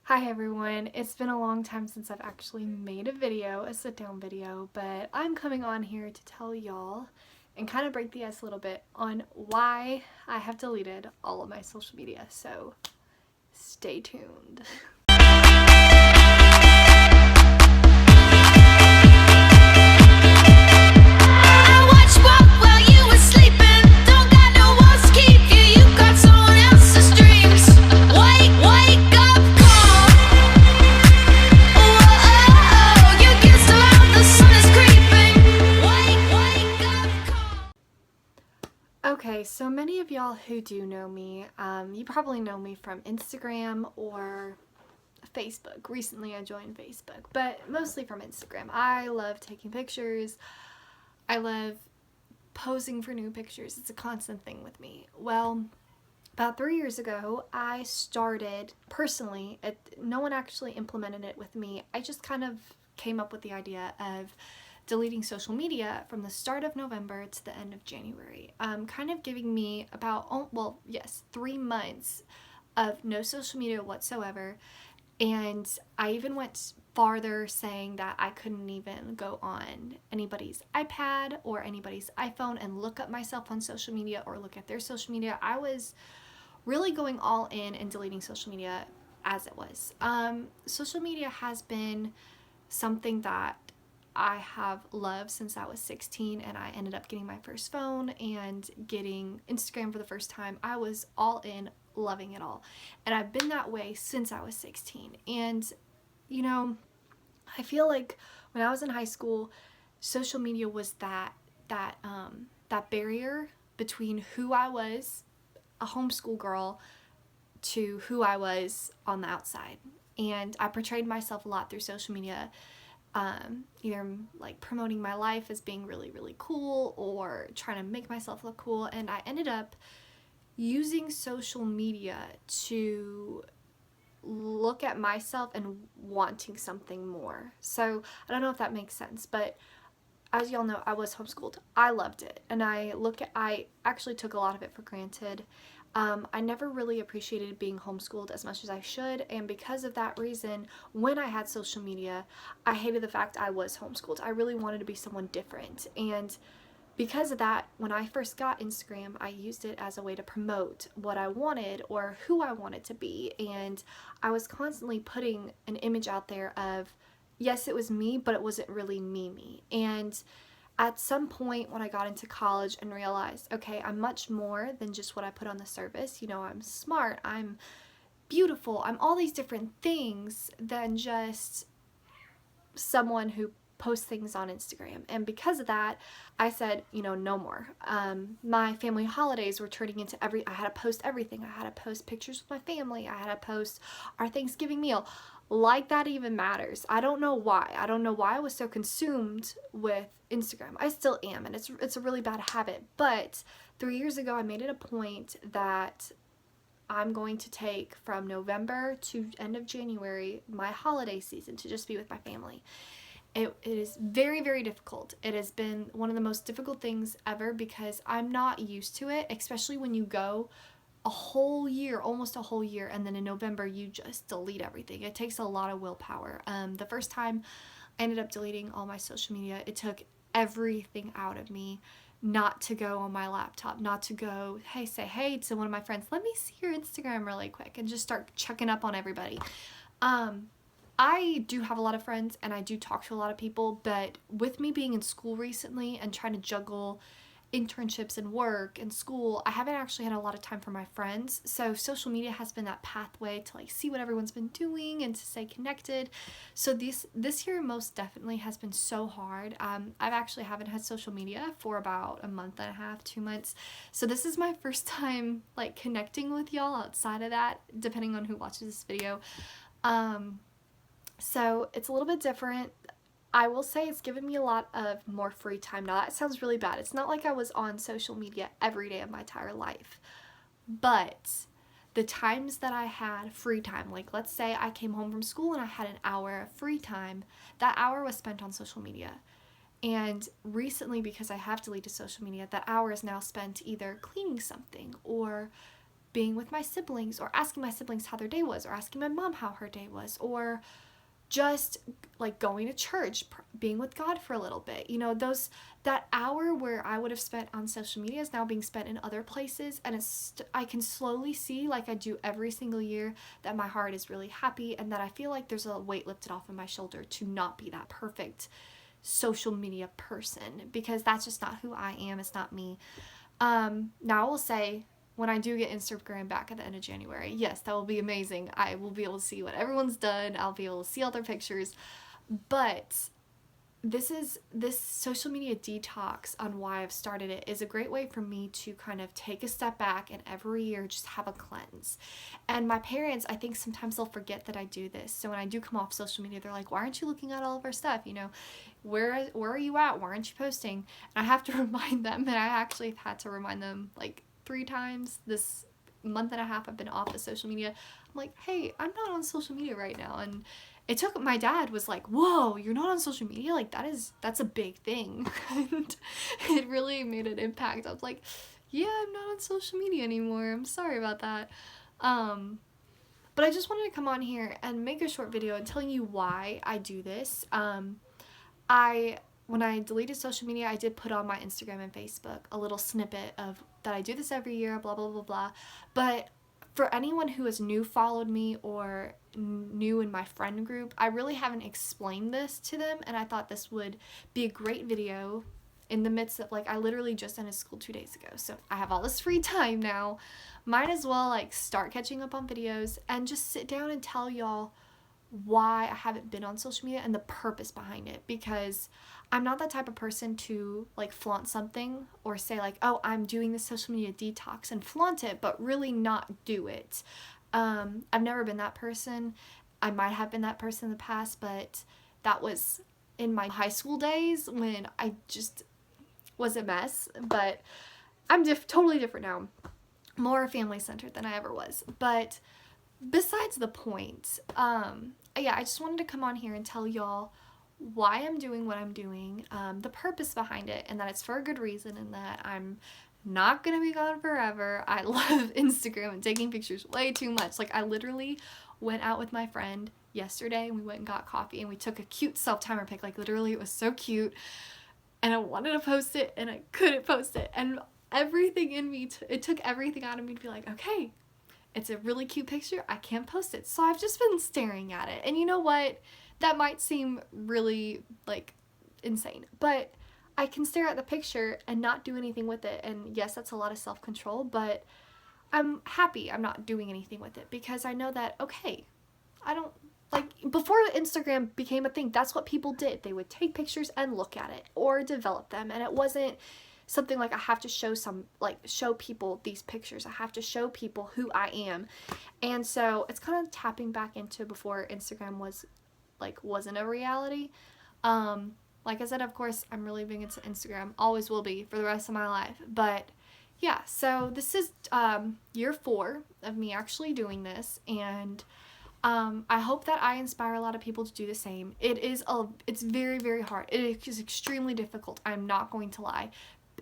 Hi everyone, it's been a long time since I've actually made a video, a sit-down video, but I'm coming on here to tell y'all and kind of break the ice a little bit on why I have deleted all of my social media, so stay tuned. Okay, so many of y'all who do know me, you probably know me from Instagram or Facebook. Recently I joined Facebook, but mostly from Instagram. I love taking pictures. I love posing for new pictures. It's a constant thing with me. Well, about 3 years ago, I started personally, no one actually implemented it with me. I just kind of came up with the idea of deleting social media from the start of November to the end of January. Kind of giving me about, 3 months of no social media whatsoever. And I even went farther saying that I couldn't even go on anybody's iPad or anybody's iPhone and look up myself on social media or look at their social media. I was really going all in and deleting social media as it was. Social media has been something that I have loved since I was 16, and I ended up getting my first phone and getting Instagram for the first time. I was all in, loving it all. And I've been that way since I was 16. And, you know, I feel like when I was in high school, social media was that barrier between who I was, a homeschool girl, to who I was on the outside. And I portrayed myself a lot through social media, either like promoting my life as being really, really cool or trying to make myself look cool. And I ended up using social media to look at myself and wanting something more. So I don't know if that makes sense, but as y'all know, I was homeschooled. I loved it, and I actually took a lot of it for granted. I never really appreciated being homeschooled as much as I should, and because of that reason, when I had social media, I hated the fact I was homeschooled. I really wanted to be someone different, and because of that, when I first got Instagram, I used it as a way to promote what I wanted or who I wanted to be, and I was constantly putting an image out there of, yes, it was me, but it wasn't really me. And at some point when I got into college and realized, okay, I'm much more than just what I put on the surface. You know, I'm smart, I'm beautiful, I'm all these different things than just someone who posts things on Instagram. And because of that, I said, no more. My family holidays were turning into I had to post everything. I had to post pictures with my family. I had to post our Thanksgiving meal. Like that even matters. I don't know why. I don't know why I was so consumed with Instagram. I still am, and it's a really bad habit. But 3 years ago, I made it a point that I'm going to take from November to end of January, my holiday season, to just be with my family. It is very, very difficult. It has been one of the most difficult things ever because I'm not used to it, especially when you go a whole year, almost a whole year, and then in November you just delete everything. It takes a lot of willpower. The first time I ended up deleting all my social media, it took everything out of me not to go on my laptop, not to go, say hey to one of my friends, let me see your Instagram really quick, and just start checking up on everybody. I do have a lot of friends and I do talk to a lot of people, but with me being in school recently and trying to juggle internships and work and school, I haven't actually had a lot of time for my friends. So social media has been that pathway to see what everyone's been doing and to stay connected. So this year most definitely has been so hard. I've actually haven't had social media for about a month and a half, 2 months. So this is my first time connecting with y'all outside of that, depending on who watches this video. So it's a little bit different. I will say it's given me a lot of more free time. Now that sounds really bad. It's not like I was on social media every day of my entire life. But the times that I had free time, let's say I came home from school and I had an hour of free time, that hour was spent on social media. And recently, because I have deleted social media, that hour is now spent either cleaning something or being with my siblings, or asking my siblings how their day was, or asking my mom how her day was, or just like going to church, being with God for a little bit. You know, that hour where I would have spent on social media is now being spent in other places, and I can slowly see, like I do every single year, that my heart is really happy, and that I feel like there's a weight lifted off of my shoulder to not be that perfect social media person, because that's just not who I am. It's not me. Now I will say, when I do get Instagram back at the end of January, yes, that will be amazing. I will be able to see what everyone's done. I'll be able to see all their pictures. But this social media detox, on why I've started it, is a great way for me to kind of take a step back and every year just have a cleanse. And my parents, I think sometimes they'll forget that I do this. So when I do come off social media, they're like, why aren't you looking at all of our stuff? You know, where are you at? Why aren't you posting? And I have to remind them, and I actually have had to remind them like 3 times this month and a half I've been off of social media. I'm like, hey, I'm not on social media right now. And it took, my dad was like, whoa, you're not on social media? Like, that's a big thing. And it really made an impact. I was like, yeah, I'm not on social media anymore. I'm sorry about that. But I just wanted to come on here and make a short video and telling you why I do this. When I deleted social media, I did put on my Instagram and Facebook a little snippet of that I do this every year, blah, blah, blah, blah. But for anyone who has new followed me or new in my friend group, I really haven't explained this to them, and I thought this would be a great video in the midst of, like, I literally just ended school 2 days ago, so I have all this free time now. Might as well, like, start catching up on videos and just sit down and tell y'all why I haven't been on social media and the purpose behind it, because I'm not that type of person to like flaunt something or say like, oh, I'm doing this social media detox and flaunt it, but really not do it. I've never been that person. I might have been that person in the past, but that was in my high school days when I just was a mess. But I'm totally different now, more family centered than I ever was. But besides the point, yeah, I just wanted to come on here and tell y'all why I'm doing what I'm doing, the purpose behind it, and that it's for a good reason, and that I'm not gonna be gone forever. I love Instagram and taking pictures way too much. Like, I literally went out with my friend yesterday, and we went and got coffee, and we took a cute self-timer pic. Like, literally, it was so cute, and I wanted to post it, and I couldn't post it, and everything in me, it took everything out of me to be like, okay, it's a really cute picture, I can't post it. So I've just been staring at it. And you know what? That might seem really, like, insane. But I can stare at the picture and not do anything with it. And yes, that's a lot of self-control, but I'm happy I'm not doing anything with it, because I know that, okay, I don't, like, before Instagram became a thing, that's what people did. They would take pictures and look at it or develop them. And it wasn't something like I have to show people these pictures. I have to show people who I am. And so it's kind of tapping back into before Instagram wasn't a reality. Like I said, of course, I'm really big into Instagram. Always will be for the rest of my life. But yeah, so this is year 4 of me actually doing this, and I hope that I inspire a lot of people to do the same. It's very, very hard. It is extremely difficult. I'm not going to lie.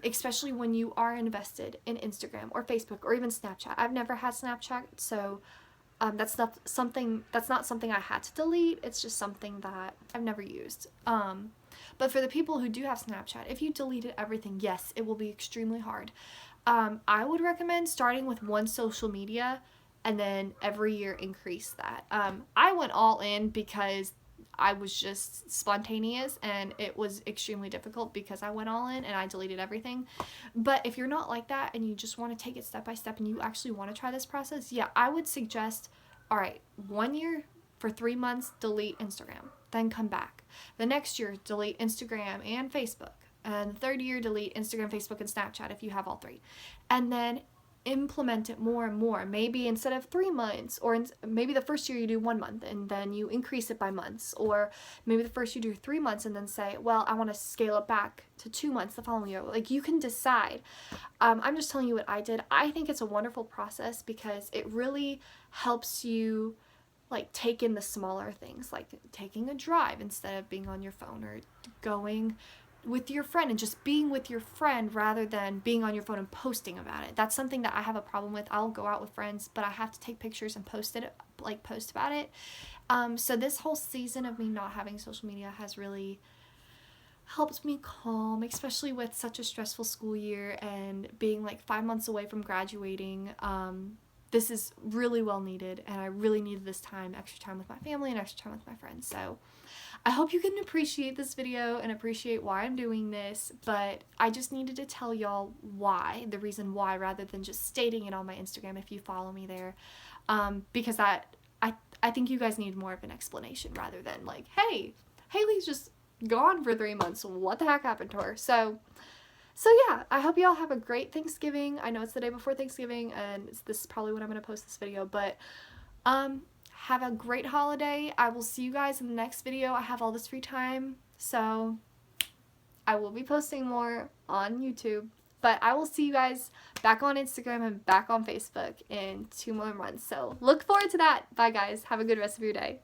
Especially when you are invested in Instagram or Facebook or even Snapchat. I've never had Snapchat, so that's not something I had to delete. It's just something that I've never used. But for the people who do have Snapchat, if you deleted everything, yes, it will be extremely hard. I would recommend starting with one social media and then every year increase that. I went all in because I was just spontaneous, and it was extremely difficult because I went all in and I deleted everything. But if you're not like that and you just want to take it step by step and you actually want to try this process, yeah, I would suggest, all right, 1 year for 3 months, delete Instagram, then come back. The next year, delete Instagram and Facebook. And the third year, delete Instagram, Facebook, and Snapchat if you have all 3. And then implement it more and more. Maybe instead of 3 months, or maybe the first year you do 1 month and then you increase it by months, or maybe the first you do 3 months and then say, well, I want to scale it back to 2 months the following year. Like, you can decide. I'm just telling you what I did. I think it's a wonderful process because it really helps you like take in the smaller things, like taking a drive instead of being on your phone, or going with your friend and just being with your friend rather than being on your phone and posting about it. That's something that I have a problem with. I'll go out with friends, but I have to take pictures and post about it. So this whole season of me not having social media has really helped me calm, especially with such a stressful school year and being like 5 months away from graduating. This is really well needed, and I really needed this time, extra time with my family and extra time with my friends. So I hope you can appreciate this video and appreciate why I'm doing this, but I just needed to tell y'all why, the reason why, rather than just stating it on my Instagram if you follow me there, because I think you guys need more of an explanation rather than like, hey, Haley's just gone for 3 months. What the heck happened to her? So yeah, I hope y'all have a great Thanksgiving. I know it's the day before Thanksgiving, and this is probably when I'm going to post this video, but have a great holiday. I will see you guys in the next video. I have all this free time, so I will be posting more on YouTube, but I will see you guys back on Instagram and back on Facebook in 2 more months, so look forward to that. Bye guys. Have a good rest of your day.